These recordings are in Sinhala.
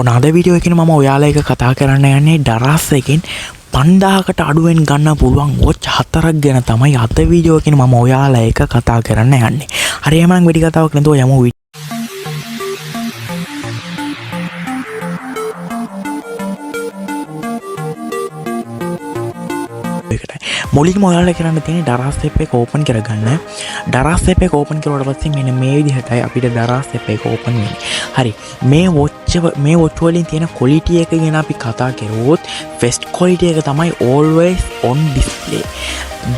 ඔනද වීඩියෝ එකකින් මම ඔයාලා එක කතා කරන්න යන්නේ daraz එකෙන් 5000කට අඩුවෙන් ගන්න පුළුවන් වොච් 4ක් ගැන තමයි අද වීඩියෝ එකකින් මම ඔයාලා එක කතා කරන්න යන්නේ. හරි එහෙනම් වැඩි කතාවක් නැතුව යමු. මුලින්ම ඔයාලා කරන්න තියෙන්නේ daraz app එක ඕපන් කරගන්න. daraz app එක ඕපන් කරුවාට පස්සේ මෙන්න මේ විදිහටයි අපිට daraz app එක ඕපන් වෙන්නේ. හරි. මේ watch වලින් තියෙන quality එක ගැන අපි කතා කරුවොත් best quality එක තමයි always on display.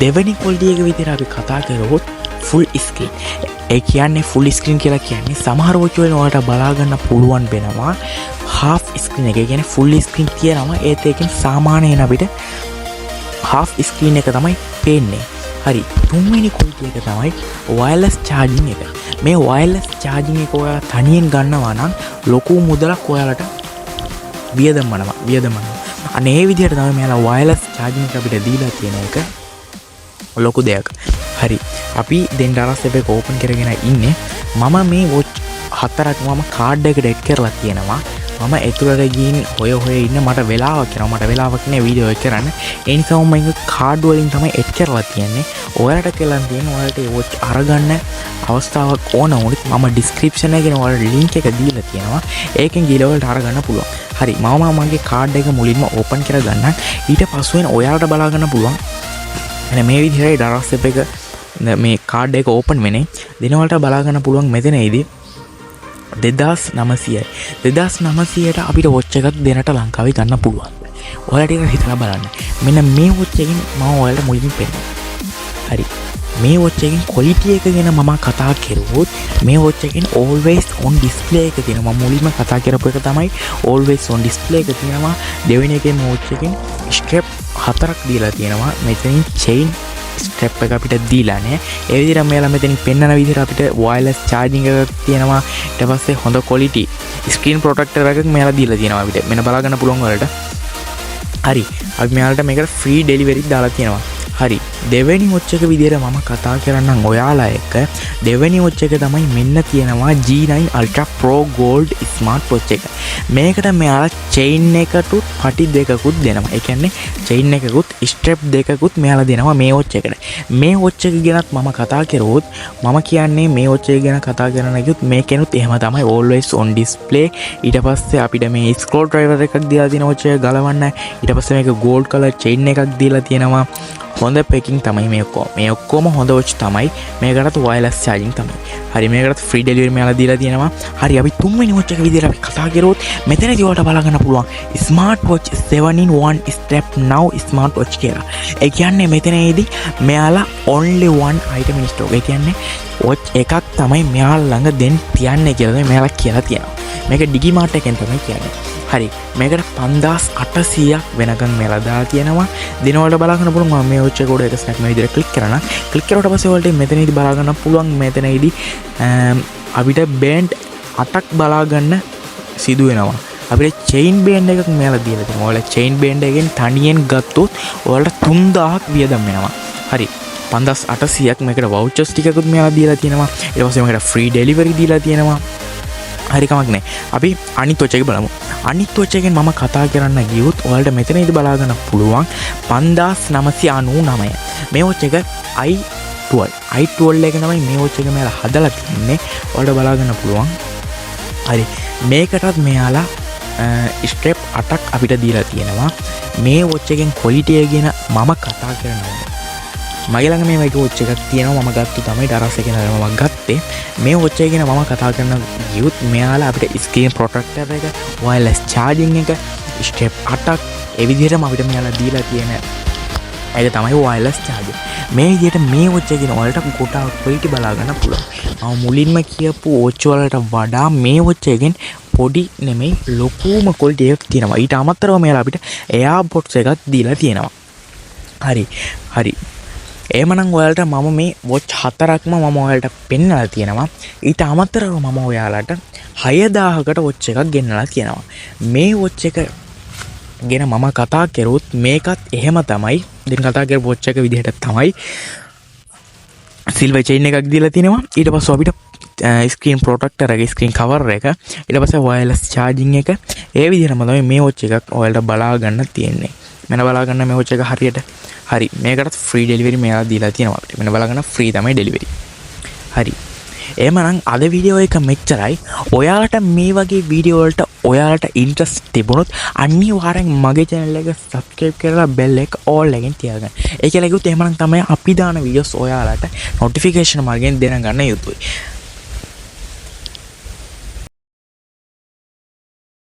දෙවෙනි quality එක විදිහට අපි කතා කරුවොත් full screen. ඒ කියන්නේ full screen කියලා කියන්නේ සමහර watch වලින් ඔයාලට බලා ගන්න පුළුවන් වෙනවා half screen එක. ඒ කියන්නේ full screen තියනවා ඒත් ඒකෙන් සාමාන්‍යයෙන් අපිට half screen එක තමයි පේන්නේ. හරි. තුන්වෙනි quality එක තමයි wireless charging එක. මේ wireless charging එක ඔයාලා තනියෙන් ගන්නවා නම් ලොකු මුදලක් ඔයාලට වියදමනවා. අනේ මේ විදිහට තමයි මෙයාලා wireless charging එක අපිට දීලා තියෙන එක ලොකු දෙයක්. හරි. අපි දැන් daraz app එක open කරගෙන ඉන්නේ. මම මේ watch 4ක් මම card එකට add කරලා තියෙනවා. මම ඇතුළට ගිහින් හොය ඉන්න මට වෙලාවක් නෑ වීඩියෝ එක කරන්න. ඒ නිසා මම මේක කාඩ් වලින් තමයි එඩ් කරලා තියන්නේ. ඔයාලට කියලා තියෙන ඔයාලට ඒ watch අරගන්න අවස්ථාවක් ඕන වුණොත් මම description එකේ ඔයාලට link එක දීලා තියෙනවා. ඒකෙන් ගිහලා ඔයාලට අරගන්න පුළුවන්. හරි. මම මගේ කාඩ් එක මුලින්ම open කරගන්නම්. ඊට පස්සෙන් ඔයාලට බලා ගන්න පුළුවන්. එන මේ විදිහට daraz app එක මේ කාඩ් එක open වෙන්නේ. දිනවලට බලා ගන්න පුළුවන් මෙතනදී 2900ට අපිට watch එකක් දෙනට ලංකාවේ ගන්න පුළුවන්. ඔයාලට ඒක හිතලා බලන්න. මෙන්න මේ watch එකෙන් මම ඔයාලට මුලින්ම පෙන්නනවා. හරි. මේ watch එකෙන් quality එක ගැන මම කතා කරුවොත් මේ watch එකෙන් always on display එක තියෙනවා. මම මුලින්ම කතා කරපු එක තමයි always on display එක තියෙනවා. දෙවෙනි එකේ watch එකෙන් strap 4ක් දීලා තියෙනවා. මෙතනින් chain ස්ට්‍රැප් එක අපිට දීලා නැහැ. ඒ විදිහට මෙයාලා මෙතනින් පෙන්නන විදිහට අපිට wireless charging එකක් තියෙනවා. ඊට පස්සේ හොඳ quality screen protector එකක් මෙයාලා දීලා තියෙනවා අපිට. මෙන්න බලා ගන්න පුළුවන් වලට. හරි. අපි මෙයාලට මේකට free delivery දාලා තියෙනවා. හරි. දෙවෙනි watch එක විදිහට මම කතා කරන්නම් ඔයාලා එක්ක. දෙවෙනි watch එක තමයි මෙන්න තියෙනවා G9 Ultra Pro Gold Smartwatch එක. මේකට මෙයාලා chain එකටුත් පටි දෙකකුත් දෙනවා. ඒ කියන්නේ chain එකකුත් strap දෙකකුත් මෙයාලා දෙනවා මේ watch එකට. මේ watch එක ගැනත් මම කතා කරුවොත් මම කියන්නේ මේ watch එක ගැන කතා කරන ගියොත් මේකෙනුත් එහෙම තමයි always on display. ඊට පස්සේ අපිට මේ scroll driver එකක් දීලා තියෙන watch එක ගලවන්න. ඊට පස්සේ මේක gold color chain එකක් දීලා තියෙනවා. හොඳ packing තමයි මේ ඔක්කොම. මේ ඔක්කොම හොඳ watch තමයි. මේකටත් wireless charging තමයි. හරි. මේකටත් free delivery මෙයාලා දීලා තියෙනවා. හරි. අපි තුන්වෙනි watch එක විදිහට අපි කතා කරොත් මෙතනදී ඔයාලට බලා ගන්න පුළුවන් smartwatch 7-in-1 strap now smartwatch කියලා. ඒ කියන්නේ මෙතනදී මෙයාලා only one item in stock. ඒ කියන්නේ watch එකක් තමයි මෙයාලා ළඟ දෙන්න තියන්නේ කියලා මෙයාලා කියලා තියෙනවා. මේක Digimart එකෙන් තමයි කියන්නේ. හරි. මේකට 5800ක් වෙනකන් මෙයාලා දාලා තියෙනවා. දිනවලට බලා ගන්න පුළුවන්. මම මේ watch එක උඩ එක ස්නැප් මේ විදිහට ක්ලික් කරනවා. ක්ලික් කරුවට පස්සේ ඔයාලට මෙතනදී බලා ගන්න පුළුවන්. මෙතනදී අපිට band 8ක් බලා ගන්න සිදු වෙනවා. අපිට chain band එකක් මෙයාලා දීලා තියෙනවා. ඔයාලා chain band එකෙන් තනියෙන් ගත්තොත් ඔයාලට 3000ක් වියදම් වෙනවා. හරි. 5800ක් මේකට vouchers ටිකකුත් මෙයාලා දීලා තියෙනවා. ඊට පස්සේ මේකට free delivery දීලා තියෙනවා. හරි කමක් නැහැ. අපි අනිත් watch එක බලමු. අනිත් watch එකෙන් මම කතා කරන්න ගියොත් ඔයාලට මෙතනදී බලා ගන්න පුළුවන් 5999. මේ watch එක i12 එක තමයි මේ watch එක මෙයාලා හදලා තින්නේ. ඔයාලට බලා ගන්න පුළුවන්. හරි. මේකටත් මෙයාලා ස්ට්‍රැප් 8ක් අපිට දීලා තියෙනවා. මේ watch එකෙන් quality එක ගැන මම කතා කරනවා. මගේ ළඟ මේ වගේ watch එකක් තියෙනවා. මම ගත්තු තමයි daraz එකේ නේද මම ගත්තේ. මේ watch එක ගැන මම කතා කරන ගියොත් මෙයාලා අපිට screen protector එක, wireless charging එක, strap 8ක් ඒ විදිහටම අපිට මෙයාලා දීලා තියෙන ඒක තමයි wireless charger. මේ විදිහට මේ watch එක ගැන ඔයාලට ගොඩාක් quality බලා ගන්න පුළුවන්. මම මුලින්ම කියපු watch වලට වඩා මේ watch එකෙන් පොඩි නෙමෙයි ලොකුම quality එකක් තියෙනවා. ඊට අමතරව මෙයාලා අපිට AirPods එකක් දීලා තියෙනවා. හරි. එහෙමනම් ඔයාලට මම මේ watch 4ක්ම මම ඔයාලට පෙන්නලා තියෙනවා. ඊට අමතරව මම ඔයාලට 6000කට watch එකක් ගෙන්නලා තියෙනවා. මේ watch එක ගැන මම කතා කරුවොත් මේකත් එහෙම තමයි. දැන් කතා කරපු watch එක විදිහට තමයි silver chain එකක් දීලා තිනවා. ඊට පස්සේ අපිට ස්ක්‍රීන් ප්‍රොටෙක්ටර් එක ස්ක්‍රීන් කවර් එක ඊට පස්සේ වයර්ලස් චාර්ජින් එක ඒ විදිහටම තමයි මේ වොච් එකක් ඔයාලට බලා ගන්න තියෙන්නේ. මෙන්න බලා ගන්න මේ වොච් එක හරියට. හරි මේකටත් ෆ්‍රී ඩෙලිවරි මෙයාලා දීලා තියෙනවා අපිට. මෙන්න බලා ගන්න ෆ්‍රී තමයි ඩෙලිවරි. හරි. එහෙමනම් අද වීඩියෝ එක මෙච්චරයි. ඔයාලට මේ වගේ වීඩියෝ වලට ඔයාලට ඉන්ට්‍රස්ට් තිබුණොත් අනිවාර්යෙන් මගේ channel එක subscribe කරලා bell එක all එකෙන් තියාගන්න. ඒ කියලා කිව්වොත් එහෙමනම් තමයි අපි දාන වීඩියෝස් ඔයාලට notification මාර්ගයෙන් දෙන ගන්න යුතුයි.